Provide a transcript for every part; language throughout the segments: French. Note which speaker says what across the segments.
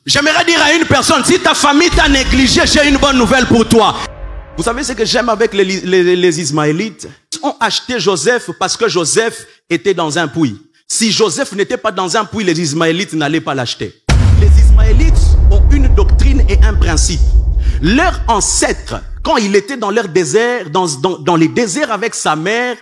Speaker 1: J'aimerais dire à une personne, si ta famille t'a négligé, j'ai une bonne nouvelle pour toi. Vous savez ce que j'aime avec les Ismaélites? Ils ont acheté Joseph parce que Joseph était dans un puits. Si Joseph n'était pas dans un puits, les Ismaélites n'allaient pas l'acheter. Les Ismaélites ont une doctrine et un principe. Leur ancêtre, quand il était dans leur désert, dans les déserts avec sa mère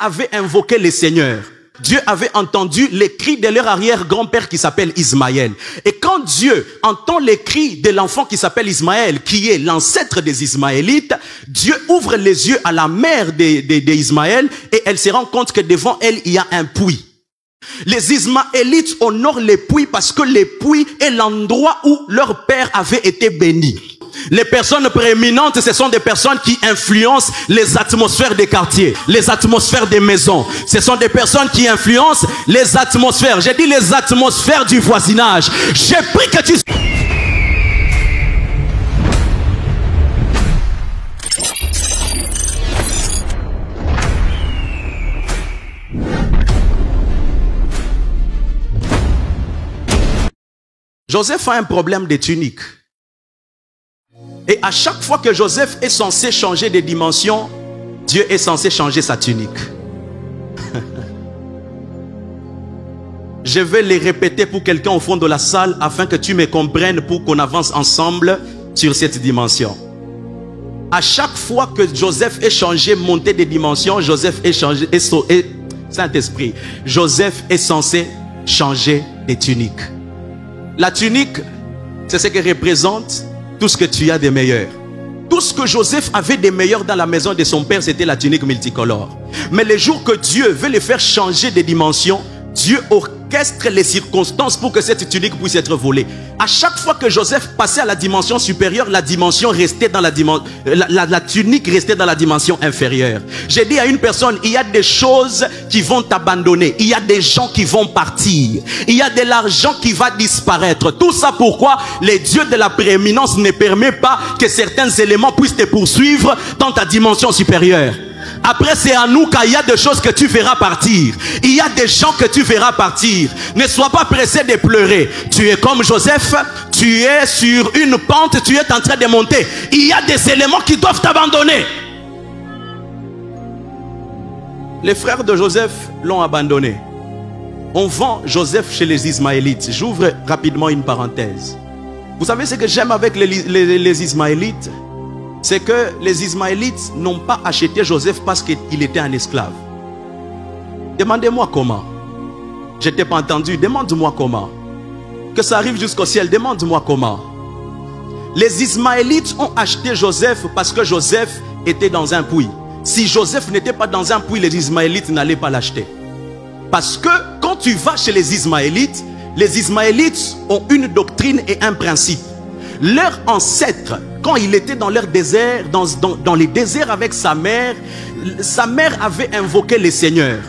Speaker 1: avait invoqué les seigneurs. Dieu avait entendu les cris de leur arrière-grand-père qui s'appelle Ismaël. Et quand Dieu entend les cris de l'enfant qui s'appelle Ismaël, qui est l'ancêtre des Ismaélites, Dieu ouvre les yeux à la mère d'Ismaël et elle se rend compte que devant elle, il y a un puits. Les Ismaélites honorent les puits parce que les puits est l'endroit où leur père avait été béni. Les personnes prééminentes, ce sont des personnes qui influencent les atmosphères des quartiers, les atmosphères des maisons. Ce sont des personnes qui influencent les atmosphères. J'ai dit les atmosphères du voisinage. J'ai pris que tu... Joseph a un problème de tunique. Et à chaque fois que Joseph est censé changer de dimension, Dieu est censé changer sa tunique. Je vais les répéter pour quelqu'un au fond de la salle afin que tu me comprennes pour qu'on avance ensemble sur cette dimension. À chaque fois que Joseph est changé, monté de dimension, Joseph est changé, Saint-Esprit, Joseph est censé changer de tunique. La tunique, c'est ce que représente tout ce que tu as de meilleur. Tout ce que Joseph avait de meilleur dans la maison de son père, c'était la tunique multicolore. Mais les jours que Dieu veut les faire changer de dimension, Dieu orchestre les circonstances pour que cette tunique puisse être volée. À chaque fois que Joseph passait à la dimension supérieure, la dimension restait dans la tunique restait dans la dimension inférieure. J'ai dit à une personne, il y a des choses qui vont t'abandonner. Il y a des gens qui vont partir. Il y a de l'argent qui va disparaître. Tout ça pourquoi les dieux de la prééminence ne permettent pas que certains éléments puissent te poursuivre dans ta dimension supérieure. Après, c'est à nous qu'il y a des choses que tu verras partir. Il y a des gens que tu verras partir. Ne sois pas pressé de pleurer. Tu es comme Joseph, tu es sur une pente, tu es en train de monter. Il y a des éléments qui doivent t'abandonner. Les frères de Joseph l'ont abandonné. On vend Joseph chez les Ismaélites. J'ouvre rapidement une parenthèse. Vous savez ce que j'aime avec les Ismaélites? C'est que les Ismaélites n'ont pas acheté Joseph parce qu'il était un esclave. Demandez-moi comment. Je t'ai pas entendu, demande-moi comment. Que ça arrive jusqu'au ciel, demande-moi comment. Les Ismaélites ont acheté Joseph parce que Joseph était dans un puits. Si Joseph n'était pas dans un puits, les Ismaélites n'allaient pas l'acheter. Parce que quand tu vas chez les Ismaélites ont une doctrine et un principe. Leur ancêtre, quand il était dans leur désert, dans les déserts avec sa mère avait invoqué les seigneurs.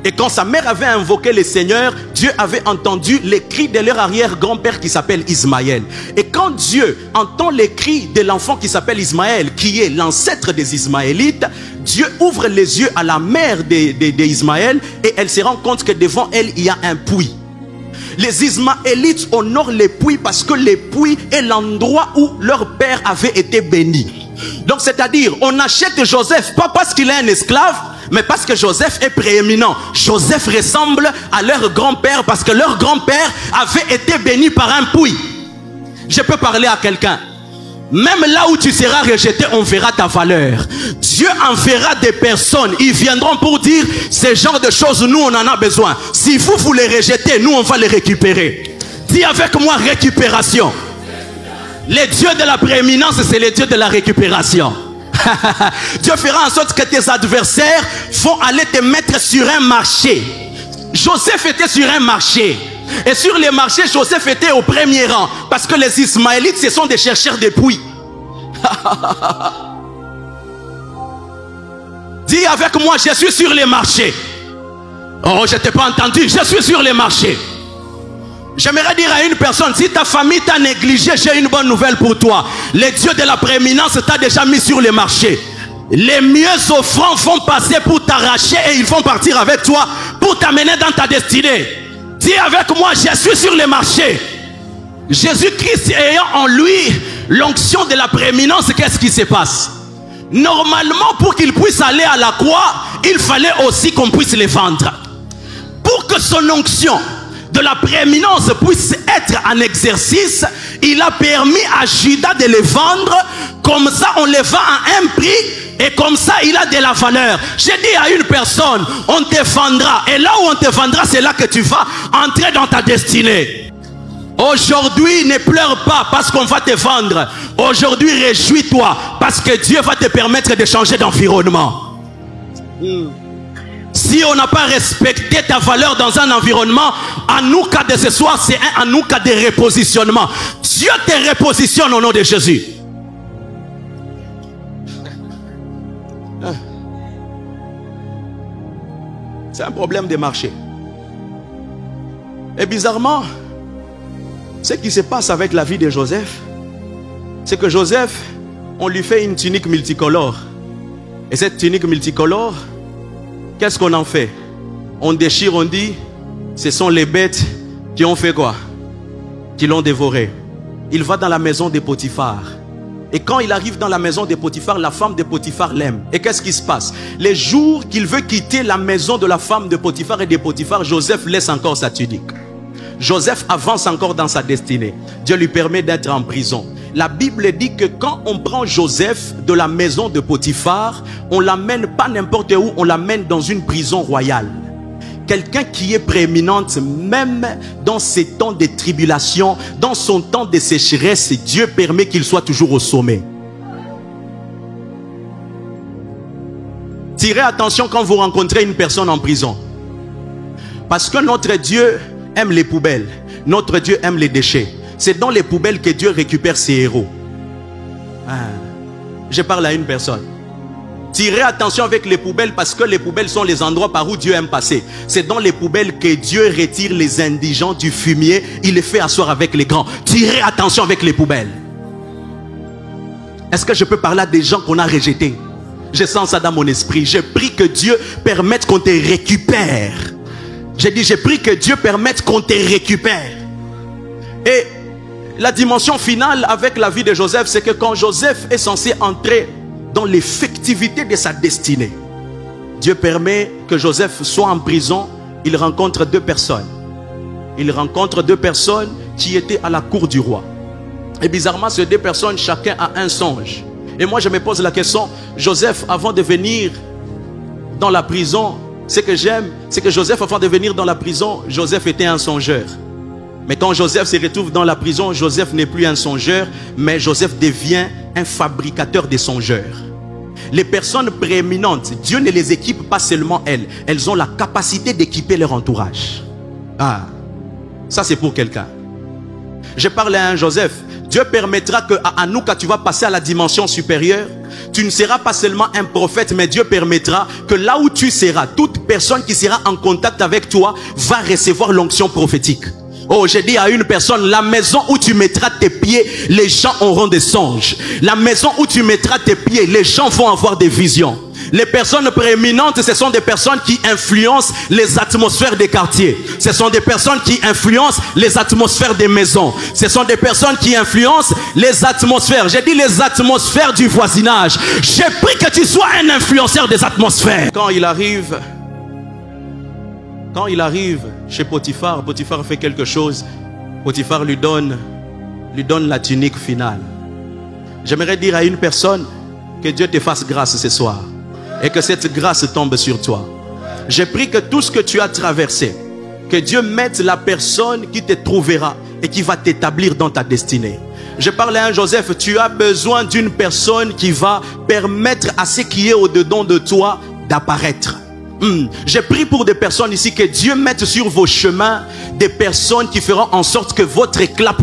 Speaker 1: Et quand sa mère avait invoqué les seigneurs, Dieu avait entendu les cris de leur arrière-grand-père qui s'appelle Ismaël. Et quand Dieu entend les cris de l'enfant qui s'appelle Ismaël, qui est l'ancêtre des Ismaélites, Dieu ouvre les yeux à la mère d'Ismaël et elle se rend compte que devant elle, il y a un puits. Les Ismaélites honorent les puits parce que les puits est l'endroit où leur père avait été béni. Donc c'est-à-dire, on achète Joseph pas parce qu'il est un esclave, mais parce que Joseph est prééminent. Joseph ressemble à leur grand-père parce que leur grand-père avait été béni par un puits. Je peux parler à quelqu'un. Même là où tu seras rejeté, on verra ta valeur. Dieu enverra des personnes. Ils viendront pour dire, ce genre de choses, nous, on en a besoin. Si vous les rejetez, nous, on va les récupérer. Dis avec moi, récupération. Les dieux de la prééminence, c'est les dieux de la récupération. Dieu fera en sorte que tes adversaires vont aller te mettre sur un marché. Joseph était sur un marché. Et sur les marchés, Joseph était au premier rang. Parce que les Ismaélites, ce sont des chercheurs de puits. Dis avec moi, je suis sur les marchés. Oh, je ne t'ai pas entendu. Je suis sur les marchés. J'aimerais dire à une personne, si ta famille t'a négligé, j'ai une bonne nouvelle pour toi. Les dieux de la prééminence t'ont déjà mis sur les marchés. Les mieux offrants vont passer pour t'arracher et ils vont partir avec toi pour t'amener dans ta destinée. Dis avec moi, je suis sur les marchés. Jésus-Christ ayant en lui l'onction de la prééminence, qu'est-ce qui se passe? Normalement, pour qu'il puisse aller à la croix, il fallait aussi qu'on puisse les vendre. Pour que son onction de la prééminence puisse être en exercice, il a permis à Judas de les vendre. Comme ça, on les vend à un prix et comme ça, il a de la valeur. J'ai dit à une personne, on te vendra. Et là où on te vendra, c'est là que tu vas entrer dans ta destinée. Aujourd'hui, ne pleure pas parce qu'on va te vendre. Aujourd'hui, réjouis-toi parce que Dieu va te permettre de changer d'environnement. Si on n'a pas respecté ta valeur dans un environnement, en nous cas de ce soir, c'est un en nous cas de repositionnement. Dieu te repositionne au nom de Jésus. C'est un problème de marché. Et bizarrement, ce qui se passe avec la vie de Joseph, c'est que Joseph, on lui fait une tunique multicolore. Et cette tunique multicolore, qu'est-ce qu'on en fait? On déchire, on dit, ce sont les bêtes qui ont fait quoi? Qui l'ont dévoré. Il va dans la maison de Potiphar. Et quand il arrive dans la maison de Potiphar, la femme de Potiphar l'aime. Et qu'est-ce qui se passe? Les jours qu'il veut quitter la maison de la femme de Potiphar et de Potiphar, Joseph laisse encore sa tunique. Joseph avance encore dans sa destinée. Dieu lui permet d'être en prison. La Bible dit que quand on prend Joseph de la maison de Potiphar, on l'amène pas n'importe où, on l'amène dans une prison royale. Quelqu'un qui est prééminente, même dans ses temps de tribulation, dans son temps de sécheresse, Dieu permet qu'il soit toujours au sommet. Tirez attention quand vous rencontrez une personne en prison. Parce que notre Dieu aime les poubelles. Notre Dieu aime les déchets. C'est dans les poubelles que Dieu récupère ses héros. Je parle à une personne. Tirez attention avec les poubelles parce que les poubelles sont les endroits par où Dieu aime passer. C'est dans les poubelles que Dieu retire les indigents du fumier. Il les fait asseoir avec les grands. Tirez attention avec les poubelles. Est-ce que je peux parler à des gens qu'on a rejetés? Je sens ça dans mon esprit. Je prie que Dieu permette qu'on te récupère. J'ai dit, j'ai pris que Dieu permette qu'on te récupère. Et la dimension finale avec la vie de Joseph, c'est que quand Joseph est censé entrer dans l'effectivité de sa destinée, Dieu permet que Joseph soit en prison. Il rencontre deux personnes. Il rencontre deux personnes qui étaient à la cour du roi. Et bizarrement, ces deux personnes, chacun a un songe. Et moi, je me pose la question, Joseph, avant de venir dans la prison, ce que j'aime, c'est que Joseph, avant de venir dans la prison, Joseph était un songeur. Mais quand Joseph se retrouve dans la prison, Joseph n'est plus un songeur, mais Joseph devient un fabricateur de songeurs. Les personnes prééminentes, Dieu ne les équipe pas seulement elles. Elles ont la capacité d'équiper leur entourage. Ah, ça c'est pour quelqu'un. Je parle à un Joseph. Dieu permettra que à nous, quand tu vas passer à la dimension supérieure, tu ne seras pas seulement un prophète, mais Dieu permettra que là où tu seras, toute personne qui sera en contact avec toi va recevoir l'onction prophétique. Oh, j'ai dit à une personne, la maison où tu mettras tes pieds, les gens auront des songes. La maison où tu mettras tes pieds, les gens vont avoir des visions. Les personnes prééminentes, ce sont des personnes qui influencent les atmosphères des quartiers. Ce sont des personnes qui influencent les atmosphères des maisons. Ce sont des personnes qui influencent les atmosphères. J'ai dit les atmosphères du voisinage. J'ai pris que tu sois un influenceur des atmosphères. Quand il arrive chez Potiphar, Potiphar fait quelque chose. Potiphar lui donne la tunique finale. J'aimerais dire à une personne que Dieu te fasse grâce ce soir. Et que cette grâce tombe sur toi. J'ai pris que tout ce que tu as traversé, que Dieu mette la personne qui te trouvera et qui va t'établir dans ta destinée. Je parle à un Joseph, tu as besoin d'une personne qui va permettre à ce qui est au-dedans de toi d'apparaître. J'ai pris pour des personnes ici que Dieu mette sur vos chemins des personnes qui feront en sorte que votre éclat puisse